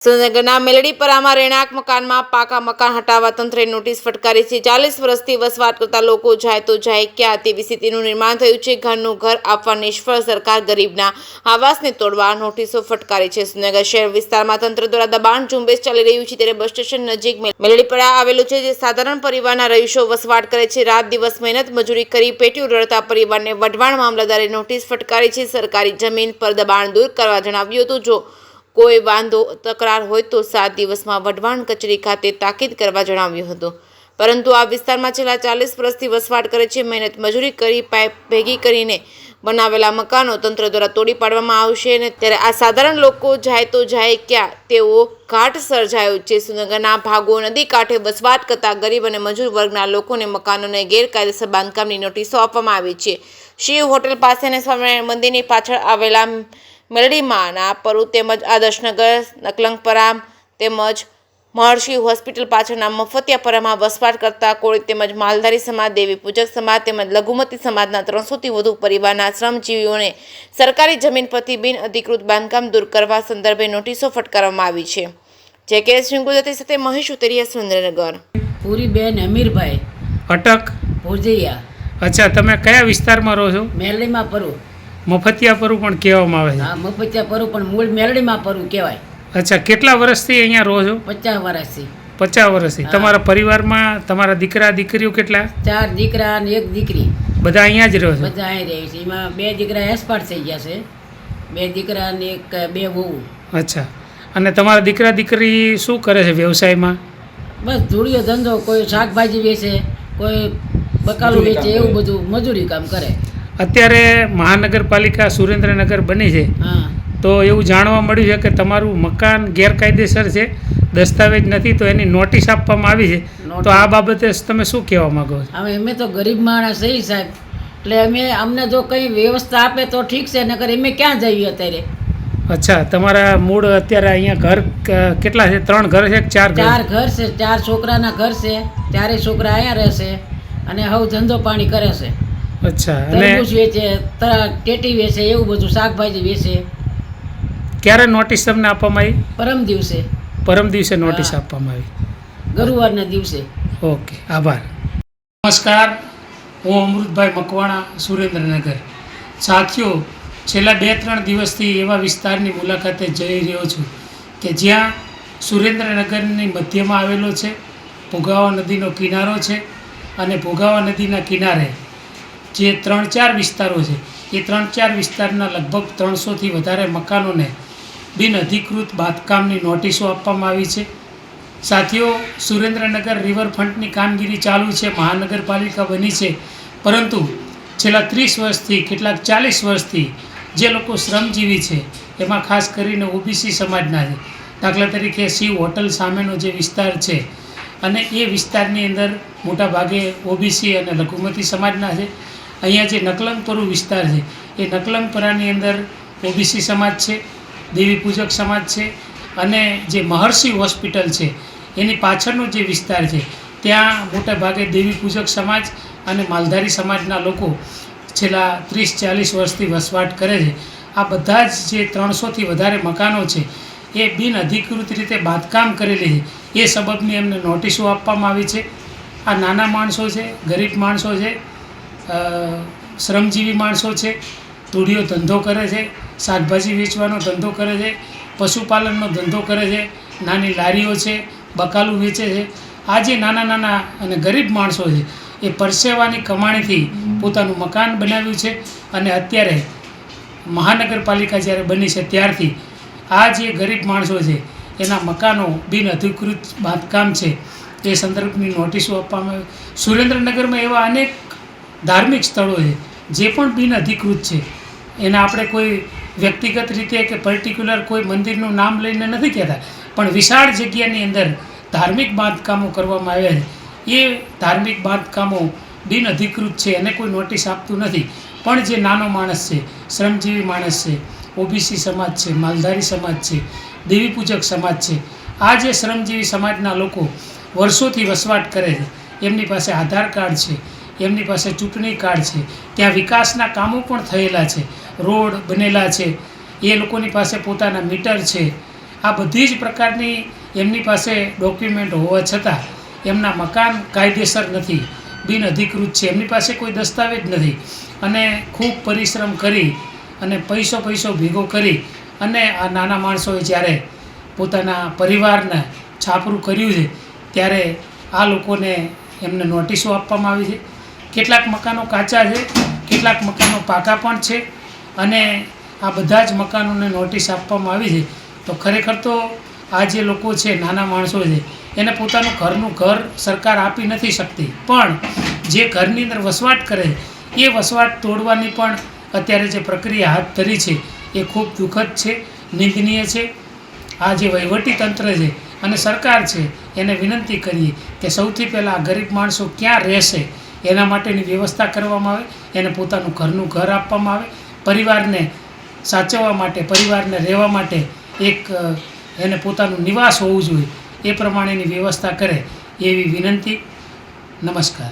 સુરેન્દ્રનગરના મેલડીપરામાં રહેણાંક મકાનમાં પાકા મકાન હટાવવા તંત્રે નોટિસ ફટકારી છે। 40 વર્ષથી વસવાટ કરતા લોકો જાય તો જાય ક્યાં તેવી સ્થિતિનું નિર્માણ થયું છે। ઘરનું ઘર આપવા નિષ્ફળ સરકાર ગરીબના આવાસને તોડવા નોટિસો ફટકારી છે। સુરેન્દ્રનગર શહેર વિસ્તારમાં તંત્ર દ્વારા દબાણ ઝુંબેશ ચાલી રહ્યું છે, ત્યારે બસ સ્ટેશન નજીક મેલડીપરા આવેલું છે, જે સાધારણ પરિવારના રહીશો વસવાટ કરે છે। રાત દિવસ મહેનત મજૂરી કરી પેટીયું રળતા પરિવારને વઢવાણ મામલતદારે નોટિસ ફટકારી છે। સરકારી જમીન પર દબાણ દૂર કરવા જણાવ્યું હતું। જો કોઈ વાંધો તકરાર હોય તો 7 દિવસમાં વઢવાણ કચેરી ખાતે તાકીદ કરવા જણાવ્યું હતું, પરંતુ આ વિસ્તારમાં છેલ્લા 40 વર્ષથી વસવાટ કરે છે। મહેનત મજૂરી કરી પાઇપ ભેગી કરીને બનાવેલા મકાનો તંત્ર દ્વારા તોડી પાડવામાં આવશે, અને ત્યારે આ સાધારણ લોકો જાય તો જાય ક્યાં તેવો ઘાટ સર્જાયો છે। સુરેન્દ્રનગરના ભાગો નદી કાંઠે વસવાટ કરતા ગરીબ અને મજૂર વર્ગના લોકોને મકાનોને ગેરકાયદેસર બાંધકામની નોટિસો આપવામાં આવી છે। શિવ હોટેલ પાસે અને સ્વામિનારાયણ મંદિરની પાછળ આવેલા મેલડીમાંના પરુ તેમજ આદર્શનગર, નકલંગપરા તેમજ મહર્ષિ હોસ્પિટલ પાછળના મફતિયાપરામાં વસવાટ કરતા કોળી તેમજ માલધારી સમાજ, દેવી પૂજક સમાજ તેમજ લઘુમતી સમાજના 300થી વધુ પરિવારના શ્રમજીવીઓને સરકારી જમીન પરથી બિન અધિકૃત બાંધકામ દૂર કરવા સંદર્ભે નોટિસો ફટકારવામાં આવી છે। જે કે ગુજરાતી સાથે મહેશ ઉતરિયા, સુરેન્દ્રનગર। પૂરીબેન અમીરભાઈ અટક ભુજિયા। અચ્છા, તમે કયા વિસ્તારમાં રહો છો? મેલડીમાં પરું। મફતિયા પરુ પણ કહેવામાં આવે છે। હા, મફતિયા પરું પણ મૂળ મેલડીમાં પરું કહેવાય। અચ્છા, કેટલા વર્ષથી અહીંયા રહો છો? 50 વર્ષથી। 50 વર્ષથી। તમારા પરિવારમાં તમારા દીકરા દીકરીઓ કેટલા? 4 દીકરા અને 1 દીકરી। બધા અહીંયા જ રહો છો? બધા અહીં રહે છે। એમાં 2 દીકરા એક્સપાયર થઈ ગયા છે, 2 દીકરા અને 2 વહુ। અચ્છા, અને તમારા દીકરા દીકરી શું કરે છે વ્યવસાયમાં? બસ ધૂળિયો ધંધો, કોઈ શાકભાજી વેચે, કોઈ બકાલું વેચે, એવું બધું મજૂરી કામ કરે। અત્યારે મહાનગરપાલિકા સુરેન્દ્રનગર બની છે, હા, તો એવું જાણવા મળ્યું છે કે તમારું મકાન ગેરકાયદેસર છે, દસ્તાવેજ નથી, તો એની નોટિસ આપવામાં આવી છે। તો આ બાબતે તમે શું કહેવા માંગો છો? હવે અમે તો ગરીબ માણસ છીએ સાહેબ, એટલે અમને જો કંઈ વ્યવસ્થા આપે તો ઠીક છે, નકર અમે ક્યાં જઈએ અત્યારે? અચ્છા, તમારા મૂળ અત્યારે અહીંયા ઘર કેટલા છે? 3 ઘર છે કે 4 ઘર? 4 ઘર છે, 4 છોકરાના ઘર છે, 4 છોકરા અહીંયા રહેશે અને હવે ધંધો પાણી કરે છે। અચ્છા, તરબૂચ વેચે, ટેટી વેચે, એવું બધું શાકભાજી વેચે। ક્યારે નોટિસ તમને આપવામાં આવી? પરમ દિવસે। પરમ દિવસે નોટિસ આપવામાં આવી, ગુરુવારના દિવસે। ઓકે, આભાર। નમસ્કાર, હું અમૃતભાઈ મકવાણા, સુરેન્દ્રનગર। સાથીઓ, છેલ્લા 2-3 દિવસથી એવા વિસ્તારની મુલાકાતે જઈ રહ્યો છું કે જ્યાં સુરેન્દ્રનગરની મધ્યમાં આવેલો છે, ભોગાવા નદીનો કિનારો છે, અને ભોગાવા નદીના કિનારે જે 3-4 વિસ્તારો છે, એ 3-4 વિસ્તારના લગભગ 300થી વધારે મકાનોને બિન અધિકૃત બાંધકામની નોટિસો આપવામાં આવી છે। સાથીઓ, સુરેન્દ્રનગર રિવરફ્રન્ટની કામગીરી ચાલુ છે, મહાનગરપાલિકા બની છે, પરંતુ છેલ્લા 30 વર્ષથી, કેટલાક 40 વર્ષથી જે લોકો શ્રમજીવી છે, એમાં ખાસ કરીને ઓબીસી સમાજના છે, દાખલા તરીકે શિવ હોટલ સામેનો જે વિસ્તાર છે, અને એ વિસ્તારની અંદર મોટા ભાગે ઓબીસી અને લઘુમતી સમાજના છે। અહીંયા જે નકલંગપરુ વિસ્તાર છે, એ નકલંગપરાની અંદર ઓબીસી સમાજ છે, દેવી પૂજક સમાજ છે, અને જે મહર્ષિ હોસ્પિટલ છે એની પાછળનો જે વિસ્તાર છે, ત્યાં મોટા ભાગે દેવી પૂજક સમાજ અને માલધારી સમાજના લોકો છેલ્લા 30-40 વર્ષથી વસવાટ કરે છે। આ બધા જ જે 300થી વધારે મકાનો છે, એ બિન અધિકૃત રીતે બાંધકામ કરેલી છે, એ સબબની એમને નોટિસો આપવામાં આવી છે। આ નાના માણસો છે, ગરીબ માણસો છે, શ્રમજીવી માણસો છે, ધૂળિયો ધંધો કરે છે, શાકભાજી વેચવાનો ધંધો કરે છે, પશુપાલનનો ધંધો કરે છે, નાની લારીઓ છે, બકાલું વેચે છે। આ જે નાના અને ગરીબ માણસો છે, એ પરસેવાની કમાણીથી પોતાનું મકાન બનાવ્યું છે, અને અત્યારે મહાનગરપાલિકા જ્યારે બની છે ત્યારથી આ જે ગરીબ માણસો છે એના મકાનો બિન અધિકૃત બાંધકામ છે, એ સંદર્ભની નોટિસો આપવામાં આવી। સુરેન્દ્રનગરમાં એવા અનેક ધાર્મિક સ્થળો છે જે પણ બિન અધિકૃત છે, એના આપણે કોઈ વ્યક્તિગત રીતે કે પર્ટિક્યુલર કોઈ મંદિરનું નામ લઈને નથી કહેતા, પણ વિશાળ જગ્યાની અંદર ધાર્મિક બાંધકામો કરવામાં આવ્યા છે। એ ધાર્મિક બાંધકામો બિન અધિકૃત છે, એને કોઈ નોટિસ આપતું નથી, પણ જે નાનો માણસ છે, શ્રમજીવી માણસ છે, ઓબીસી સમાજ છે, માલધારી સમાજ છે, દેવી પૂજક સમાજ છે, આ જે શ્રમજીવી સમાજના લોકો વર્ષોથી વસવાટ કરે છે, એમની પાસે આધાર કાર્ડ છે, એમની પાસે ચૂંટણી કાર્ડ છે, ત્યાં વિકાસના કામો પણ થયેલા છે, રોડ બનેલા છે, એ લોકોની પાસે પોતાના મીટર છે, આ બધી જ પ્રકારની એમની પાસે ડોક્યુમેન્ટ હોવા છતાં એમના મકાન કાયદેસર નથી, બિનઅધિકૃત છે, એમની પાસે કોઈ દસ્તાવેજ નથી અને ખૂબ પરિશ્રમ કરી અને પૈસો ભેગો કરી અને આ નાના માણસોએ જ્યારે પોતાના પરિવારને છાપરું કર્યું છે ત્યારે આ લોકોને એમને નોટિસો આપવામાં આવી છે. કેટલાક મકાનો કાચા છે, કેટલાક મકાનો પાકા પણ છે અને આ બધા જ મકાનોને નોટિસ આપવામાં આવી છે. તો ખરેખર તો આ જે લોકો છે, નાના માણસો છે, એને પોતાનું ઘરનું ઘર સરકાર આપી નથી શકતી, પણ જે ઘરની અંદર વસવાટ કરે એ વસવાટ તોડવાની પણ અત્યારે જે પ્રક્રિયા હાથ ધરી છે એ ખૂબ દુઃખદ છે, નિંદનીય છે. આ જે વહીવટી તંત્ર છે અને સરકાર છે એને વિનંતી કરીએ કે સૌથી પહેલાં આ ગરીબ માણસો ક્યાં રહેશે એના માટેની વ્યવસ્થા કરવામાં આવે, એને પોતાનું ઘરનું ઘર આપવામાં આવે, પરિવારને સાચવવા માટે, પરિવારને રહેવા માટે એક એને પોતાનું નિવાસ હોવું જોઈએ એ પ્રમાણેની વ્યવસ્થા કરે એવી વિનંતી. નમસ્કાર.